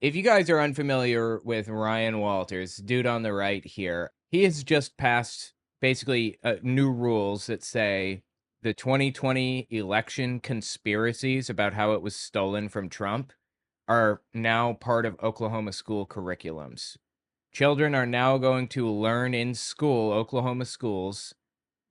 If you guys are unfamiliar with Ryan Walters, dude on the right here, he has just passed basically new rules that say the 2020 election conspiracies about how it was stolen from Trump are now part of Oklahoma school curriculums. Children are now going to learn in school, Oklahoma schools,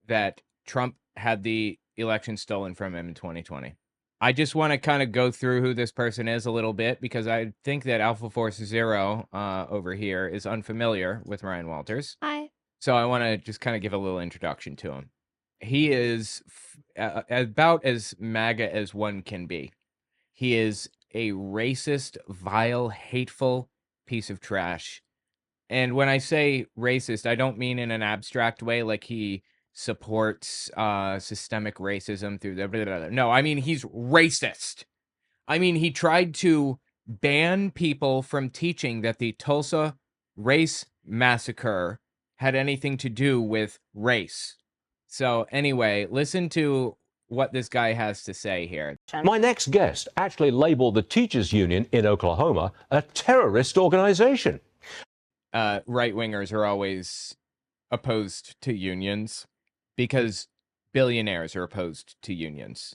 that Trump had the election stolen from him in 2020. I just want to kind of go through who this person is a little bit because I think that Alpha Force Zero over here is unfamiliar with Ryan Walters. Hi. So I want to just kind of give a little introduction to him. He is about as MAGA as one can be. He is a racist, vile, hateful piece of trash. And when I say racist, I don't mean in an abstract way like he supports systemic racism through the blah, blah, blah. No, I mean he's racist. I mean he tried to ban people from teaching that the Tulsa race massacre had anything to do with race. So anyway, listen to what this guy has to say here. My next guest actually labeled the teachers union in Oklahoma a terrorist organization. Right-wingers are always opposed to unions because billionaires are opposed to unions.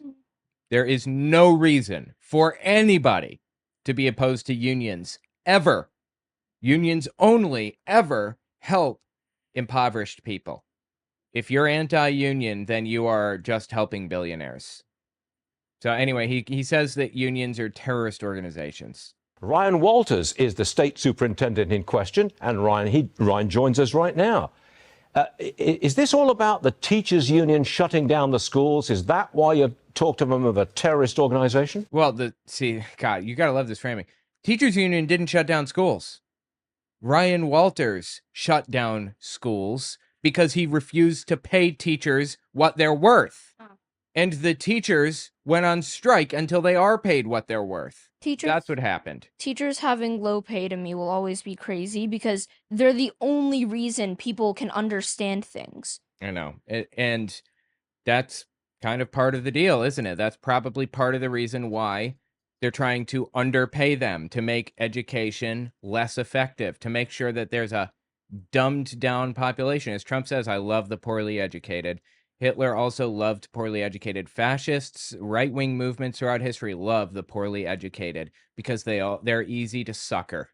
There is no reason for anybody to be opposed to unions, ever. Unions only ever help impoverished people. If you're anti-union, then you are just helping billionaires. So anyway, he says that unions are terrorist organizations. Ryan Walters is the state superintendent in question, and Ryan joins us right now. Is this all about the teachers union shutting down the schools? Is that why you talk to them of a terrorist organization? Well, God, you gotta love this framing. Teachers union didn't shut down schools. Ryan Walters shut down schools because he refused to pay teachers what they're worth. And the teachers went on strike until they are paid what they're worth. That's what happened. Teachers having low pay to me will always be crazy because they're the only reason people can understand things. I know. And that's kind of part of the deal, isn't it? That's probably part of the reason why they're trying to underpay them, to make education less effective, to make sure that there's a dumbed down population. As Trump says, I love the poorly educated. Hitler also loved poorly educated. Fascists, right-wing movements throughout history love the poorly educated because they're easy to sucker.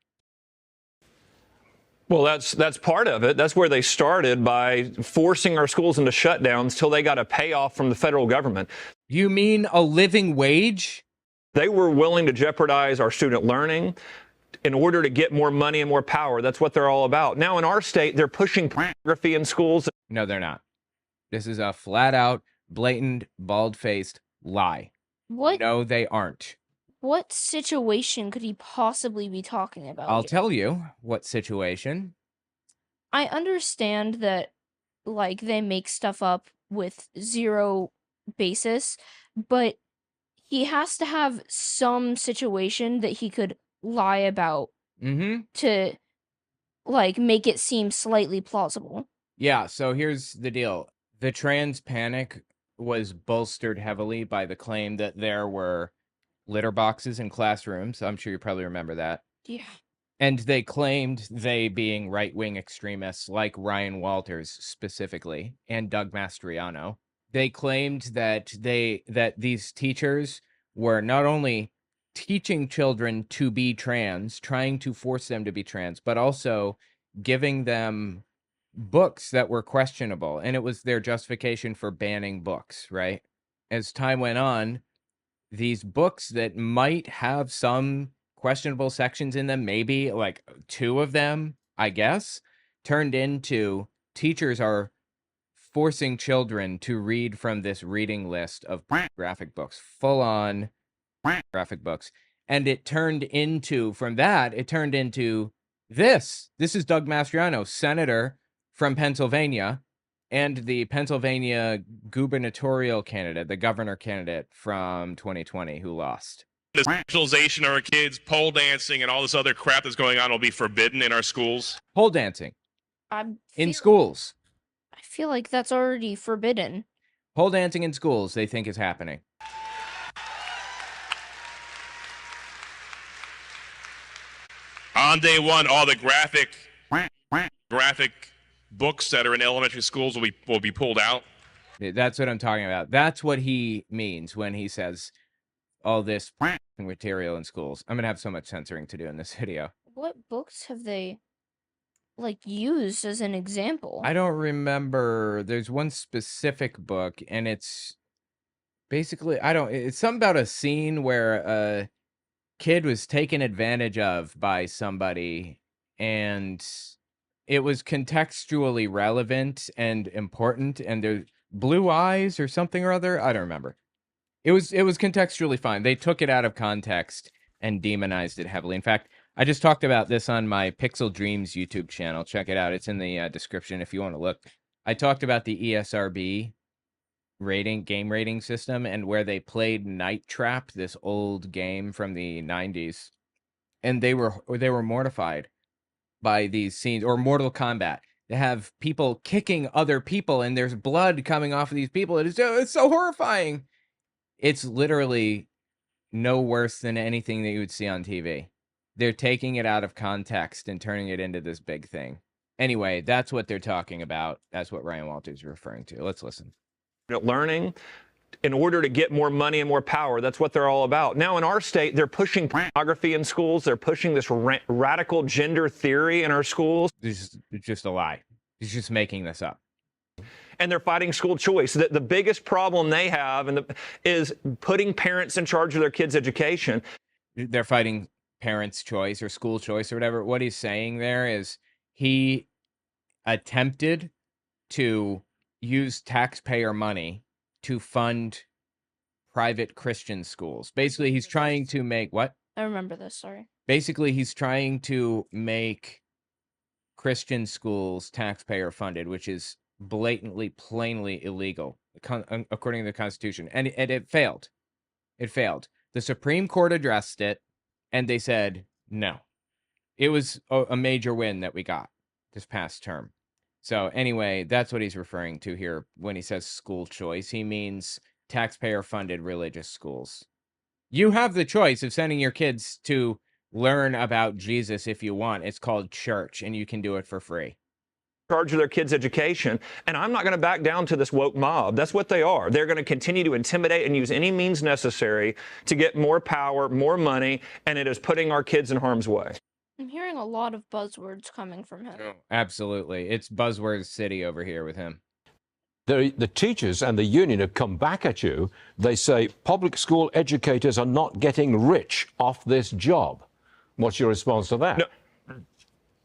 Well, that's part of it. That's where they started, by forcing our schools into shutdowns till they got a payoff from the federal government. You mean a living wage? They were willing to jeopardize our student learning in order to get more money and more power. That's what they're all about. Now in our state, they're pushing pornography in schools. No, they're not. This is a flat-out, blatant, bald-faced lie. What? No, they aren't. What situation could he possibly be talking about? I'll tell you what situation. I understand that, like, they make stuff up with zero basis, but he has to have some situation that he could lie about to, like, make it seem slightly plausible. Yeah, so here's the deal. The trans panic was bolstered heavily by the claim that there were litter boxes in classrooms. I'm sure you probably remember that. Yeah. And they claimed, they being right-wing extremists like Ryan Walters specifically, and Doug Mastriano, they claimed that these teachers were not only teaching children to be trans, trying to force them to be trans, but also giving them books that were questionable, and it was their justification for banning books, right? As time went on, these books that might have some questionable sections in them, maybe like 2 of them, I guess, turned into teachers are forcing children to read from this reading list of graphic books, full-on graphic books. And it turned into, from that, it turned into this. This is Doug Mastriano, senator from Pennsylvania, and the Pennsylvania gubernatorial candidate, the governor candidate from 2020 who lost. The sexualization of our kids, pole dancing, and all this other crap that's going on will be forbidden in our schools. Pole dancing in schools. I feel like that's already forbidden. Pole dancing in schools, they think is happening. On day one, all the graphic books that are in elementary schools will be pulled out. That's what I'm talking about. That's what he means when he says all this material in schools. I'm gonna have so much censoring to do in this video. What books have they like used as an example? I don't remember. There's one specific book, and it's basically it's something about a scene where a kid was taken advantage of by somebody, and it was contextually relevant and important, and there's blue eyes or something or other. I don't remember. It was contextually fine. They took it out of context and demonized it heavily. In fact, I just talked about this on my Pixel Dreams YouTube channel. Check it out. It's in the description if you want to look. I talked about the ESRB game rating system, and where they played Night Trap, this old game from the 90s, and they were mortified by these scenes. Or Mortal Kombat. They have people kicking other people, and there's blood coming off of these people. It's so horrifying. It's literally no worse than anything that you would see on TV. They're taking it out of context and turning it into this big thing. Anyway, that's what they're talking about. That's what Ryan Walters is referring to. Let's listen. Learning in order to get more money and more power. That's what they're all about. Now, in our state, they're pushing pornography in schools. They're pushing this radical gender theory in our schools. It's just a lie. He's just making this up. And they're fighting school choice. The biggest problem they have is putting parents in charge of their kids' education. They're fighting parents' choice or school choice or whatever. What he's saying there is he attempted to use taxpayer money to fund private Christian schools. Basically, he's trying to make what? I remember this, sorry. Basically, he's trying to make Christian schools taxpayer funded, which is blatantly, plainly illegal, according to the Constitution. And it failed. It failed. The Supreme Court addressed it, and they said no. It was a major win that we got this past term. So anyway, that's what he's referring to here when he says school choice. He means taxpayer-funded religious schools. You have the choice of sending your kids to learn about Jesus if you want. It's called church, and you can do it for free. Charge of their kids' education, and I'm not going to back down to this woke mob. That's what they are. They're going to continue to intimidate and use any means necessary to get more power, more money, and it is putting our kids in harm's way. I'm hearing a lot of buzzwords coming from him. Oh, absolutely. It's buzzword city over here with him. The teachers and the union have come back at you. They say public school educators are not getting rich off this job. What's your response to that? No,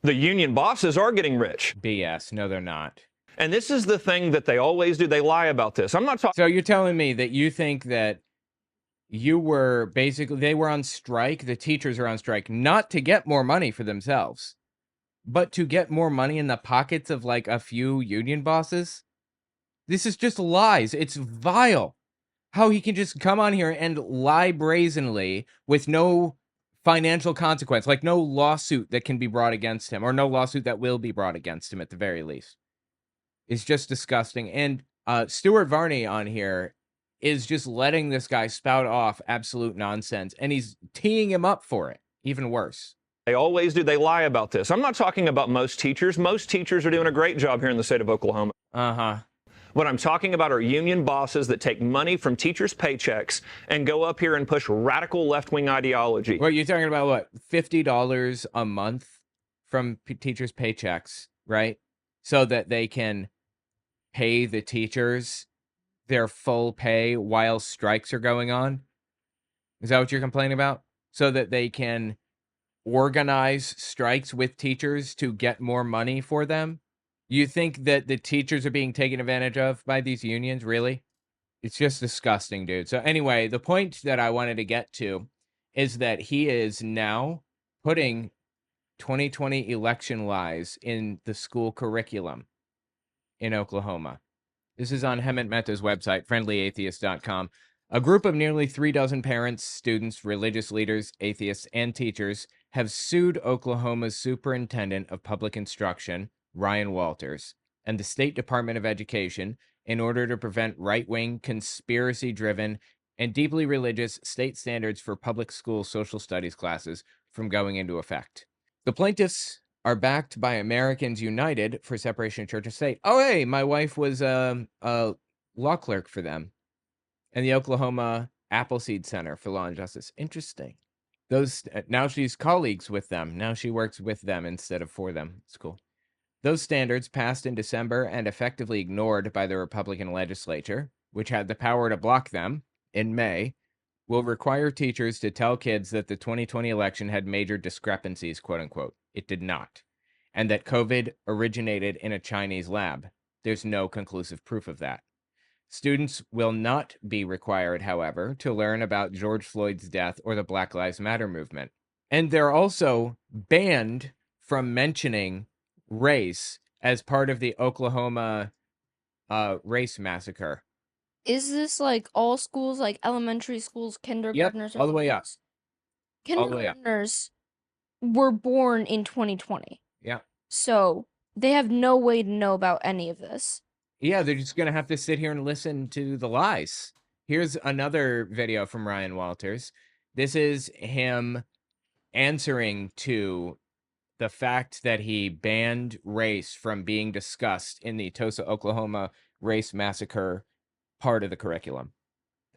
the union bosses are getting rich. BS. No, they're not. And this is the thing that they always do. They lie about this. I'm not talking. So you're telling me that you think that they were on strike, the teachers are on strike, not to get more money for themselves, but to get more money in the pockets of like a few union bosses? This is just lies. It's vile how he can just come on here and lie brazenly with no financial consequence, like no lawsuit that can be brought against him, or no lawsuit that will be brought against him at the very least. It's just disgusting. And Stuart Varney on here is just letting this guy spout off absolute nonsense, and he's teeing him up for it. Even worse. They always do. They lie about this. I'm not talking about most teachers. Most teachers are doing a great job here in the state of Oklahoma. Uh-huh. What I'm talking about are union bosses that take money from teachers' paychecks and go up here and push radical left-wing ideology. Well, you're talking about what? $50 a month from teachers' paychecks, right? So that they can pay the teachers their full pay while strikes are going on? Is that what you're complaining about? So that they can organize strikes with teachers to get more money for them? You think that the teachers are being taken advantage of by these unions? Really? It's just disgusting, dude. So anyway, the point that I wanted to get to is that he is now putting 2020 election lies in the school curriculum in Oklahoma. This is on Hemant Mehta's website, friendlyatheist.com. A group of nearly 36 parents, students, religious leaders, atheists, and teachers have sued Oklahoma's Superintendent of Public Instruction, Ryan Walters, and the State Department of Education in order to prevent right-wing, conspiracy-driven, and deeply religious state standards for public school social studies classes from going into effect. The plaintiffs are backed by Americans United for separation of church and state. Oh, hey, my wife was a law clerk for them, and the Oklahoma Appleseed Center for Law and Justice. Interesting. Those now she's colleagues with them. Now she works with them instead of for them. It's cool. Those standards passed in December and effectively ignored by the Republican legislature, which had the power to block them in May, will require teachers to tell kids that the 2020 election had major discrepancies, quote unquote. It did not. And that COVID originated in a Chinese lab. There's no conclusive proof of that. Students will not be required, however, to learn about George Floyd's death or the Black Lives Matter movement. And they're also banned from mentioning race as part of the Oklahoma race massacre. Is this like all schools, like elementary schools, kindergartners? all the way up. All the way up. Kindergartners were born in 2020. Yeah. So they have no way to know about any of this. Yeah, they're just going to have to sit here and listen to the lies. Here's another video from Ryan Walters. This is him answering to the fact that he banned race from being discussed in the Tulsa, Oklahoma race massacre part of the curriculum.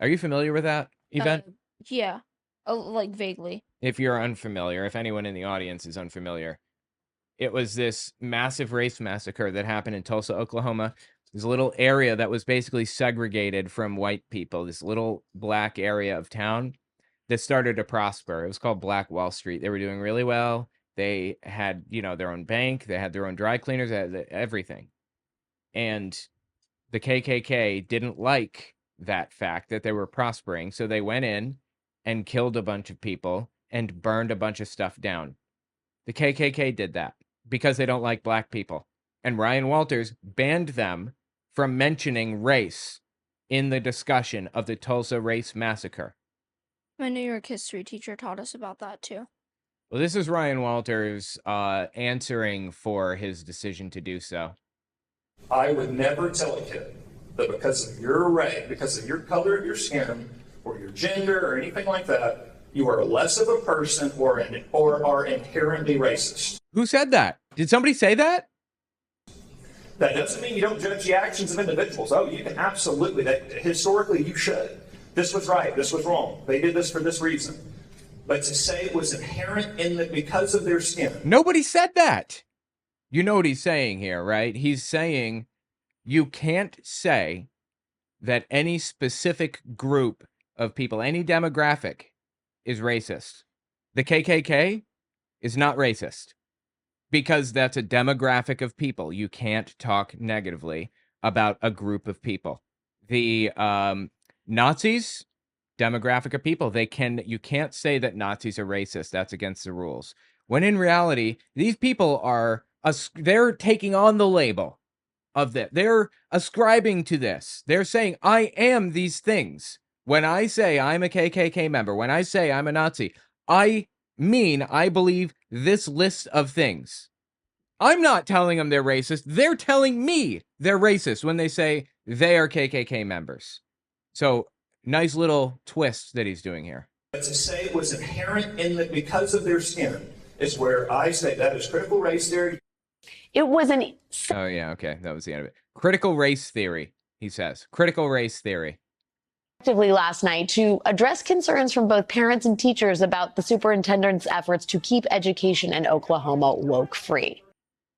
Are you familiar with that event? Yeah, like vaguely. If you're unfamiliar, if anyone in the audience is unfamiliar, it was this massive race massacre that happened in Tulsa, Oklahoma. This little area that was basically segregated from white people, this little black area of town that started to prosper. It was called Black Wall Street. They were doing really well. They had, their own bank. They had their own dry cleaners, they had everything. And the KKK didn't like that fact that they were prospering. So they went in and killed a bunch of people and burned a bunch of stuff down. The KKK did that because they don't like black people. And Ryan Walters banned them from mentioning race in the discussion of the Tulsa race massacre. My New York history teacher taught us about that too. Well, this is Ryan Walters answering for his decision to do so. I would never tell a kid that because of your race, because of your color of your skin, or your gender, or anything like that, you are less of a person or are inherently racist. Who said that? Did somebody say that? That doesn't mean you don't judge the actions of individuals. Oh, you can absolutely. Historically, you should. This was right. This was wrong. They did this for this reason. But to say it was inherent in that because of their skin. Nobody said that. You know what he's saying here, right? He's saying you can't say that any specific group of people, any demographic, is racist. The KKK is not racist because that's a demographic of people. You can't talk negatively about a group of people. The Nazis, demographic of people. You can't say that Nazis are racist. That's against the rules. When in reality, these people they're taking on the label of that. They're ascribing to this. They're saying, I am these things. When I say I'm a KKK member, when I say I'm a Nazi, I mean I believe this list of things. I'm not telling them they're racist. They're telling me they're racist when they say they are KKK members. So, nice little twist that he's doing here. But to say it was inherent in that because of their skin is where I say that is critical race theory. It was an... Oh, yeah, okay. That was the end of it. Critical race theory, he says. Critical race theory. Last night to address concerns from both parents and teachers about the superintendent's efforts to keep education in Oklahoma woke-free.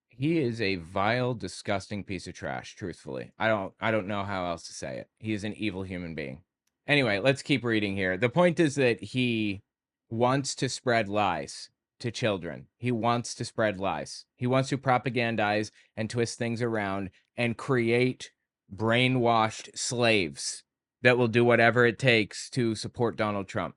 He is a vile, disgusting piece of trash, truthfully. I don't know how else to say it. He is an evil human being. Anyway, let's keep reading here. The point is that he wants to spread lies to children. He wants to spread lies. He wants to propagandize and twist things around and create brainwashed slaves that will do whatever it takes to support Donald Trump.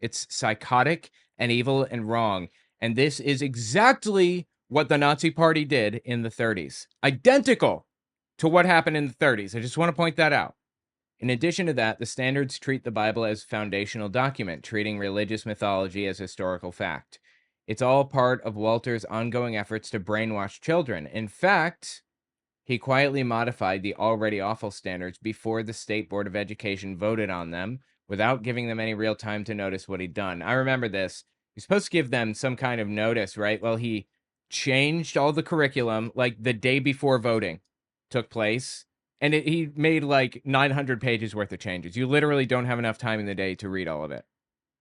It's psychotic and evil and wrong. And this is exactly what the Nazi Party did in the 30s. Identical to what happened in the 30s. I just want to point that out. In addition to that, the standards treat the Bible as a foundational document, treating religious mythology as historical fact. It's all part of Walter's ongoing efforts to brainwash children. In fact, he quietly modified the already awful standards before the State Board of Education voted on them without giving them any real time to notice what he'd done. I remember this You're supposed to give them some kind of notice, right? Well, he changed all the curriculum like the day before voting took place. And he made like 900 pages worth of changes. You literally don't have enough time in the day to read all of it.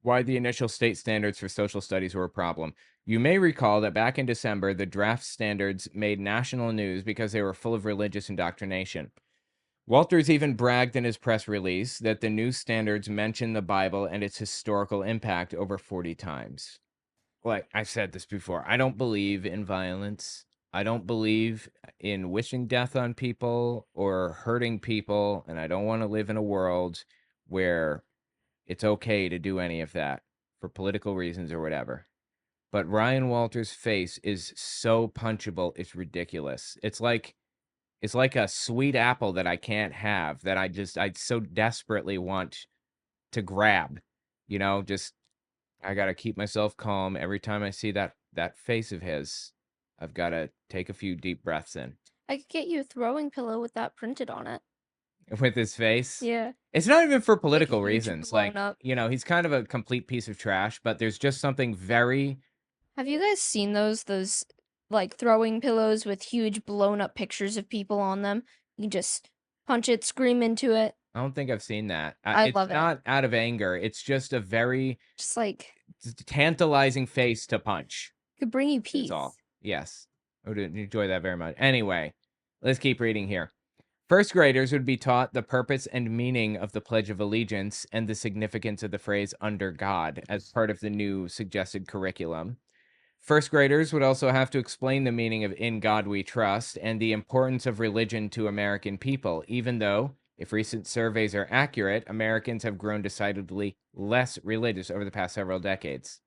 Why the initial state standards for social studies were a problem. You may recall that back in December, the draft standards made national news because they were full of religious indoctrination. Walters even bragged in his press release that the new standards mention the Bible and its historical impact over 40 times. Like I've said this before, I don't believe in violence. I don't believe in wishing death on people or hurting people, and I don't want to live in a world where it's okay to do any of that for political reasons or whatever. But Ryan Walters' face is so punchable, it's ridiculous. It's like a sweet apple that I can't have, that I so desperately want to grab. You know, just I got to keep myself calm every time I see that face of his. I've got to take a few deep breaths in. I could get you a throwing pillow with that printed on it. With his face? Yeah. It's not even for political huge reasons. blown Like, up. you know, he's kind of a complete piece of trash, but there's just something very... Have you guys seen those like throwing pillows with huge blown up pictures of people on them? You can just punch it, scream into it. I don't think I've seen that. I It's love it. not out of anger. It's just a very Just like tantalizing face to punch. could bring you peace. That's all. Yes. I would enjoy that very much. Anyway, let's keep reading here. First graders would be taught the purpose and meaning of the Pledge of Allegiance and the significance of the phrase under God as part of the new suggested curriculum. First graders would also have to explain the meaning of In God We Trust and the importance of religion to American people, even though, if recent surveys are accurate, Americans have grown decidedly less religious over the past several decades.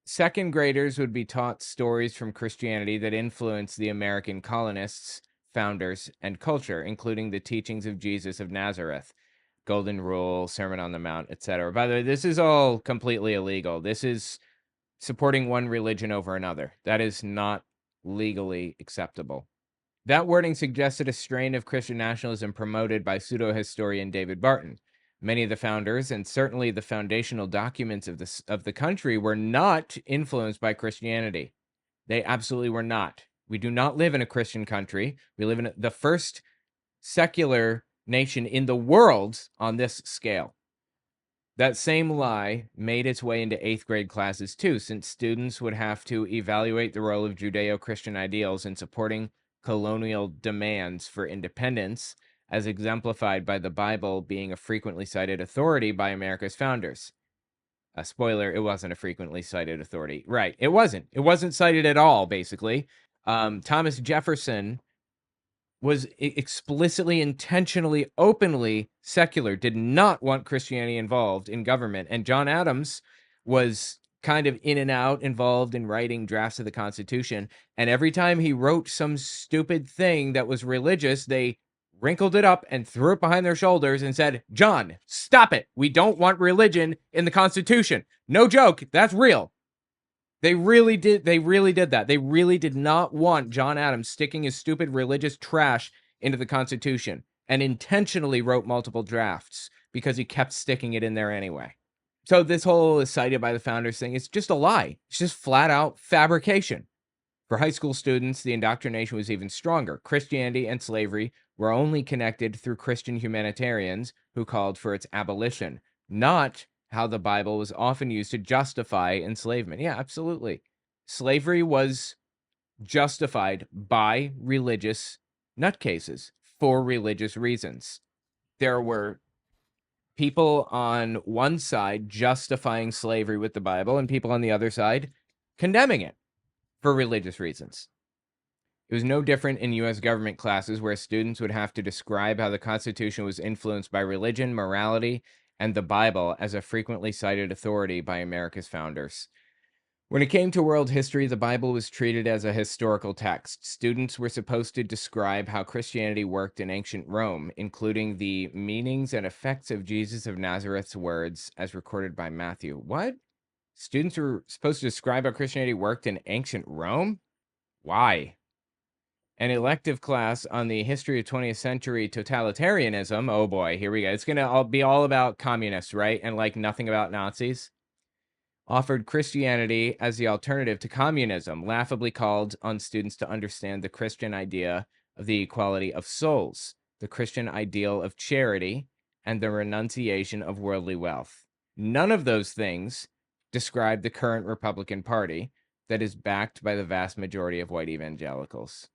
Second graders would be taught stories from Christianity that influenced the American colonists, founders, and culture, including the teachings of Jesus of Nazareth, Golden Rule, Sermon on the Mount, etc. By the way, this is all completely illegal. This is supporting one religion over another. That is not legally acceptable. That wording suggested a strain of Christian nationalism promoted by pseudo-historian David Barton. Many of the founders, and certainly the foundational documents of the country, were not influenced by Christianity. They absolutely were not. We do not live in a Christian country. We live in the first secular nation in the world on this scale. That same lie made its way into 8th grade classes too, since students would have to evaluate the role of Judeo-Christian ideals in supporting colonial demands for independence, as exemplified by the Bible being a frequently cited authority by America's founders. A spoiler, it wasn't a frequently cited authority. Right, it wasn't. It wasn't cited at all, basically. Thomas Jefferson was explicitly, intentionally, openly secular, did not want Christianity involved in government. And John Adams was kind of in and out, involved in writing drafts of the Constitution. And every time he wrote some stupid thing that was religious, they wrinkled it up and threw it behind their shoulders and said, John, stop it. We don't want religion in the Constitution. No joke. That's real. They really did that. They really did not want John Adams sticking his stupid religious trash into the Constitution, and intentionally wrote multiple drafts because he kept sticking it in there anyway. So this whole is cited by the founders thing, it's just a lie. It's just flat out fabrication. For high school students, the indoctrination was even stronger. Christianity and slavery were only connected through Christian humanitarians who called for its abolition, not how the Bible was often used to justify enslavement. Yeah, absolutely. Slavery was justified by religious nutcases for religious reasons. There were people on one side justifying slavery with the Bible and people on the other side condemning it for religious reasons. It was no different in U.S. government classes where students would have to describe how the Constitution was influenced by religion, morality, and the Bible as a frequently cited authority by America's founders. When it came to world history, the Bible was treated as a historical text. Students were supposed to describe how Christianity worked in ancient Rome, including the meanings and effects of Jesus of Nazareth's words as recorded by Matthew. What? Students were supposed to describe how Christianity worked in ancient Rome? Why? An elective class on the history of 20th century totalitarianism. Oh boy, here we go. It's going to be all about communists, right? And like nothing about Nazis. offered Christianity as the alternative to communism, laughably called on students to understand the Christian idea of the equality of souls, the Christian ideal of charity, and the renunciation of worldly wealth. None of those things describe the current Republican Party that is backed by the vast majority of white evangelicals.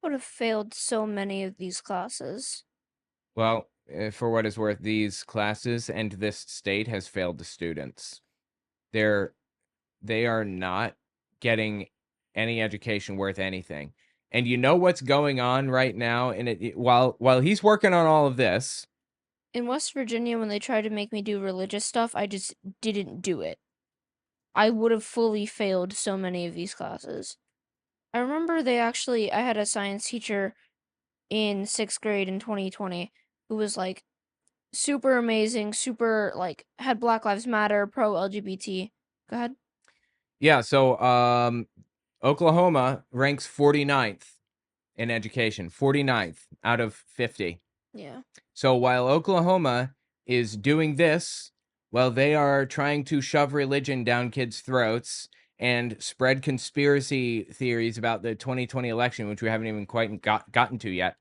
Would have failed so many of these classes. Well, for what is worth, these classes and this state has failed the students. They are not getting any education worth anything. And you know what's going on right now? And while he's working on all of this, In West Virginia, when they tried to make me do religious stuff, I just didn't do it. I would have fully failed so many of these classes. I remember I had a science teacher in 6th grade in 2020 who was like super amazing, super like had Black Lives Matter, pro LGBT. Go ahead. yeah. So Oklahoma ranks 49th in education, 49th out of 50. Yeah. So while Oklahoma is doing this, well, they are trying to shove religion down kids' throats and spread conspiracy theories about the 2020 election, which we haven't even quite gotten to yet.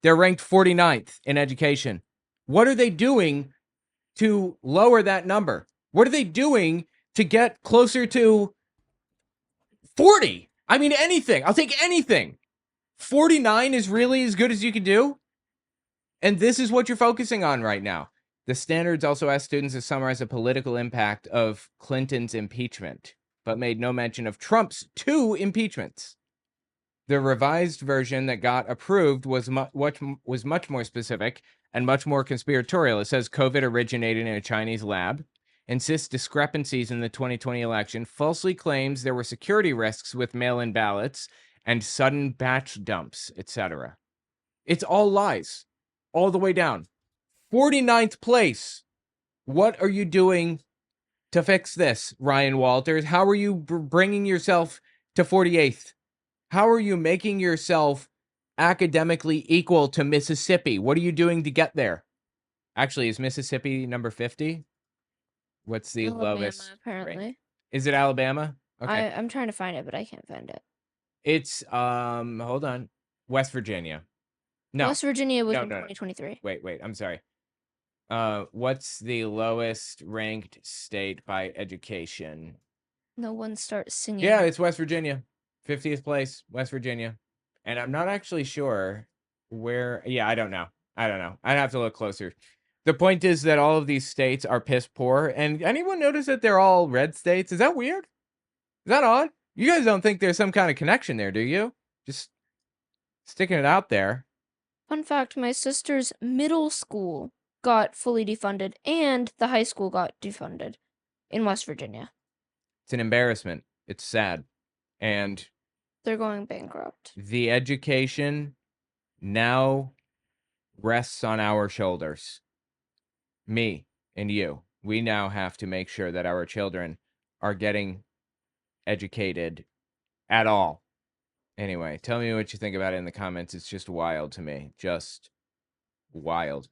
They're ranked 49th in education. What are they doing to lower that number? What are they doing to get closer to 40? I mean, anything. I'll take anything. 49 is really as good as you can do. And this is what you're focusing on right now. The standards also asked students to summarize the political impact of Clinton's impeachment, but made no mention of Trump's 2 impeachments. The revised version that got approved was much more specific and much more conspiratorial. It says COVID originated in a Chinese lab, insists discrepancies in the 2020 election, falsely claims there were security risks with mail-in ballots and sudden batch dumps, etc. It's all lies, all the way down. 49th place. What are you doing to fix this, Ryan Walters? How are you bringing yourself to 48th? How are you making yourself academically equal to Mississippi? What are you doing to get there? Actually, is Mississippi number 50? What's the Alabama, lowest? apparently. Rank? Is it Alabama? Okay. I'm trying to find it, but I can't find it. It's hold on. West Virginia. No. West Virginia was No, in no, no. 2023. Wait, I'm sorry. What's the lowest ranked state by education? No one starts singing. Yeah, it's West Virginia. 50th place, West Virginia. And I'm not actually sure where. Yeah, I don't know. I'd have to look closer. The point is that all of these states are piss poor. And anyone notice that they're all red states? Is that weird? Is that odd? You guys don't think there's some kind of connection there, do you? Just sticking it out there. Fun fact, my sister's middle school got fully defunded and the high school got defunded in West Virginia. It's an embarrassment. It's sad. And they're going bankrupt. The education now rests on our shoulders. Me and you. We now have to make sure that our children are getting educated at all. Anyway, tell me what you think about it in the comments. It's just wild to me. Just wild.